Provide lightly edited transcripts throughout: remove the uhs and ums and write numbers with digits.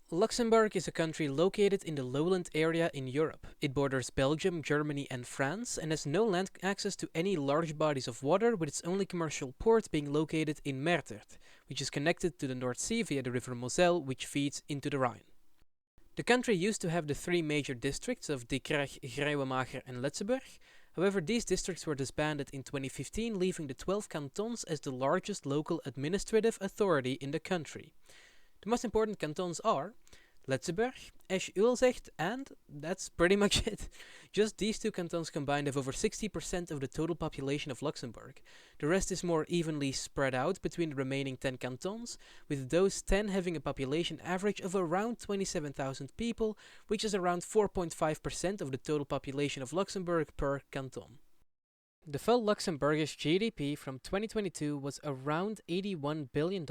Luxembourg is a country located in the lowland area in Europe. It borders Belgium, Germany, and France, and has no land access to any large bodies of water, with its only commercial port being located in Mertert, which is connected to the North Sea via the river Moselle, which feeds into the Rhine. The country used to have the three major districts of De Klerk, Grijwemacher, and Letzeburg. However, these districts were disbanded in 2015, leaving the 12 cantons as the largest local administrative authority in the country. The most important cantons are Letzeburg, Esch-Ulzegt, and that's pretty much it. Just these two cantons combined have over 60% of the total population of Luxembourg. The rest is more evenly spread out between the remaining 10 cantons, with those 10 having a population average of around 27,000 people, which is around 4.5% of the total population of Luxembourg per canton. The full Luxembourgish GDP from 2022 was around $81 billion,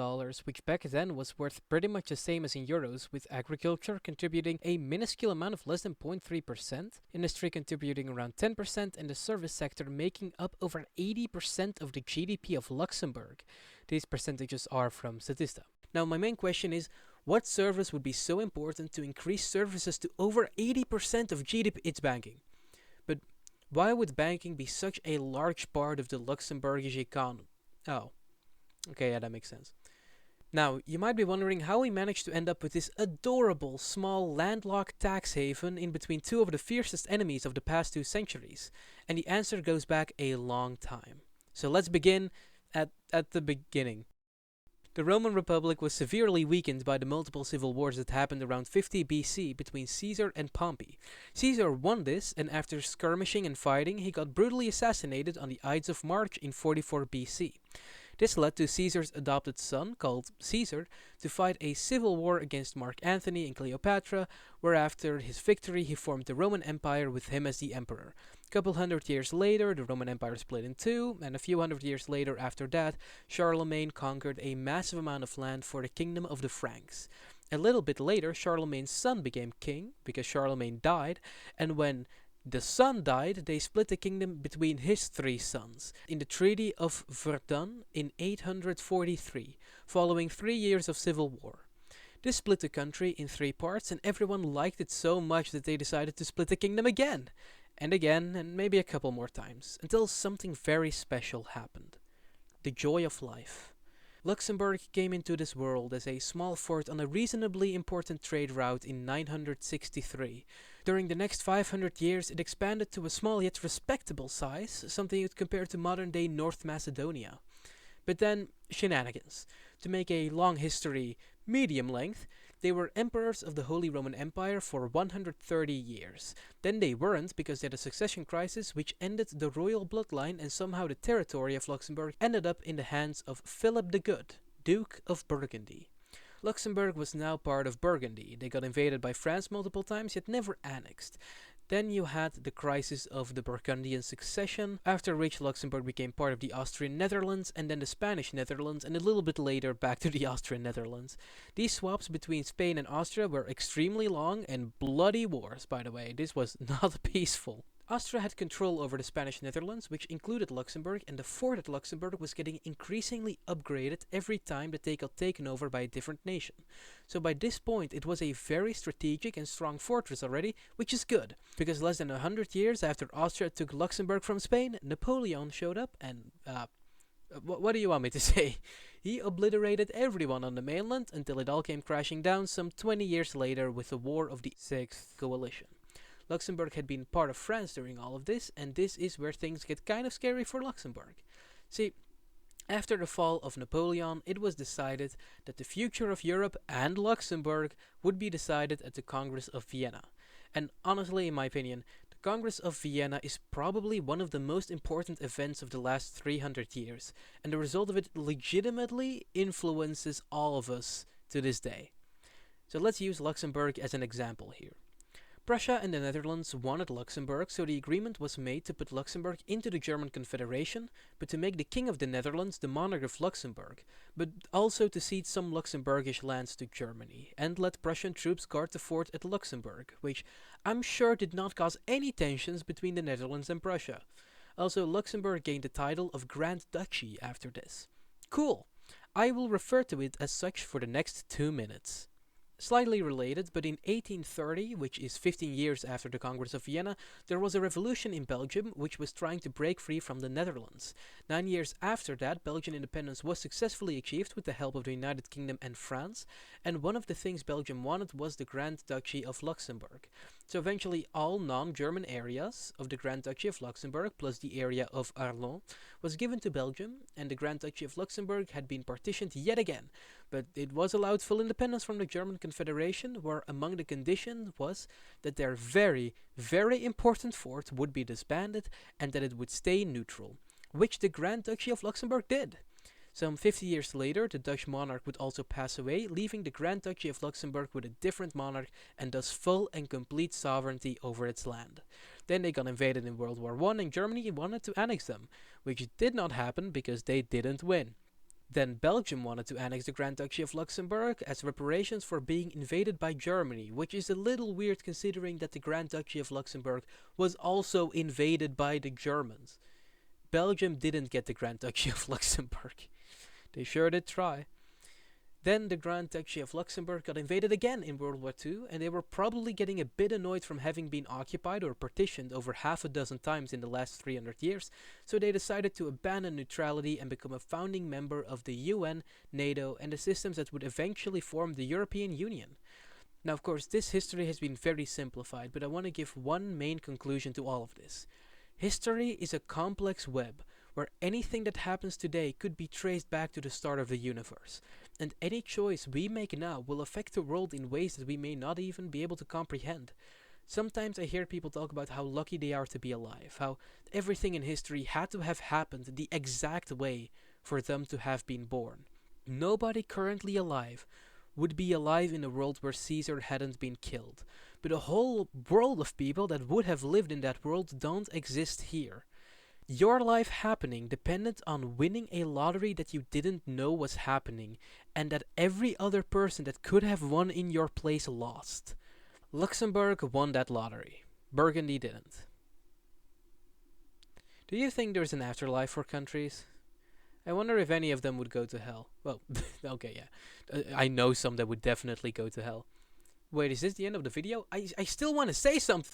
which back then was worth pretty much the same as in euros, with agriculture contributing a minuscule amount of less than 0.3%, industry contributing around 10%, and the service sector making up over 80% of the GDP of Luxembourg. These percentages are from Statista. Now, my main question is, what service would be so important to increase services to over 80% of GDP? It's banking. But why would banking be such a large part of the Luxembourgish economy? Oh, okay, yeah, that makes sense. Now, you might be wondering how we managed to end up with this adorable, small, landlocked tax haven in between two of the fiercest enemies of the past 2 centuries. And the answer goes back a long time. So let's begin at the beginning. The Roman Republic was severely weakened by the multiple civil wars that happened around 50 BC between Caesar and Pompey. Caesar won this, and after skirmishing and fighting, he got brutally assassinated on the Ides of March in 44 BC. This led to Caesar's adopted son, called Caesar, to fight a civil war against Mark Antony and Cleopatra, where after his victory he formed the Roman Empire with him as the emperor. A couple hundred years later, the Roman Empire split in two, and a few hundred years later after that, Charlemagne conquered a massive amount of land for the kingdom of the Franks. A little bit later, Charlemagne's son became king, because Charlemagne died, and when the son died, they split the kingdom between his three sons in the Treaty of Verdun in 843, following 3 years of civil war. This split the country in 3 parts, and everyone liked it so much that they decided to split the kingdom again, and maybe a couple more times, until something very special happened. The joy of life. Luxembourg came into this world as a small fort on a reasonably important trade route in 963. During the next 500 years, it expanded to a small yet respectable size, something you'd compare to modern-day North Macedonia. But then, shenanigans. To make a long history medium length, they were emperors of the Holy Roman Empire for 130 years. Then they weren't because they had a succession crisis which ended the royal bloodline, and somehow the territory of Luxembourg ended up in the hands of Philip the Good, Duke of Burgundy. Luxembourg was now part of Burgundy. They got invaded by France multiple times, yet never annexed. Then you had the crisis of the Burgundian succession, after which Luxembourg became part of the Austrian Netherlands, and then the Spanish Netherlands, and a little bit later back to the Austrian Netherlands. These swaps between Spain and Austria were extremely long and bloody wars, by the way. This was not peaceful. Austria had control over the Spanish Netherlands, which included Luxembourg, and the fort at Luxembourg was getting increasingly upgraded every time that they got taken over by a different nation. So by this point, it was a very strategic and strong fortress already, which is good, because less than 100 years after Austria took Luxembourg from Spain, Napoleon showed up and, what do you want me to say? He obliterated everyone on the mainland until it all came crashing down some 20 years later with the War of the Sixth Coalition. Luxembourg had been part of France during all of this, and this is where things get kind of scary for Luxembourg. See, after the fall of Napoleon, it was decided that the future of Europe and Luxembourg would be decided at the Congress of Vienna. And honestly, in my opinion, the Congress of Vienna is probably one of the most important events of the last 300 years, and the result of it legitimately influences all of us to this day. So let's use Luxembourg as an example here. Prussia and the Netherlands wanted Luxembourg, so the agreement was made to put Luxembourg into the German Confederation, but to make the King of the Netherlands the monarch of Luxembourg, but also to cede some Luxembourgish lands to Germany, and let Prussian troops guard the fort at Luxembourg, which I'm sure did not cause any tensions between the Netherlands and Prussia. Also, Luxembourg gained the title of Grand Duchy after this. Cool! I will refer to it as such for the next 2 minutes. Slightly related, but in 1830, which is 15 years after the Congress of Vienna, there was a revolution in Belgium which was trying to break free from the Netherlands. 9 years after that, Belgian independence was successfully achieved with the help of the United Kingdom and France, and one of the things Belgium wanted was the Grand Duchy of Luxembourg. So eventually, all non-German areas of the Grand Duchy of Luxembourg, plus the area of Arlon, was given to Belgium, and the Grand Duchy of Luxembourg had been partitioned yet again, but it was allowed full independence from the German Confederation, where among the conditions was that their very, very important fort would be disbanded and that it would stay neutral, which the Grand Duchy of Luxembourg did. Some 50 years later, the Dutch monarch would also pass away, leaving the Grand Duchy of Luxembourg with a different monarch and thus full and complete sovereignty over its land. Then they got invaded in World War I and Germany wanted to annex them, which did not happen because they didn't win. Then Belgium wanted to annex the Grand Duchy of Luxembourg as reparations for being invaded by Germany, which is a little weird considering that the Grand Duchy of Luxembourg was also invaded by the Germans. Belgium didn't get the Grand Duchy of Luxembourg. They sure did try. Then the Grand Duchy of Luxembourg got invaded again in World War II, and they were probably getting a bit annoyed from having been occupied or partitioned over half a dozen times in the last 300 years, so they decided to abandon neutrality and become a founding member of the UN, NATO, and the systems that would eventually form the European Union. Now, of course, this history has been very simplified, but I want to give one main conclusion to all of this. History is a complex web where anything that happens today could be traced back to the start of the universe, and any choice we make now will affect the world in ways that we may not even be able to comprehend. Sometimes I hear people talk about how lucky they are to be alive, how everything in history had to have happened the exact way for them to have been born. Nobody currently alive would be alive in a world where Caesar hadn't been killed, but a whole world of people that would have lived in that world don't exist here. Your life happening depended on winning a lottery that you didn't know was happening, and that every other person that could have won in your place lost. Luxembourg won that lottery. Burgundy didn't. Do you think there's an afterlife for countries? I wonder if any of them would go to hell. Well, okay, yeah. I know some that would definitely go to hell. Wait, is this the end of the video? I still want to say something.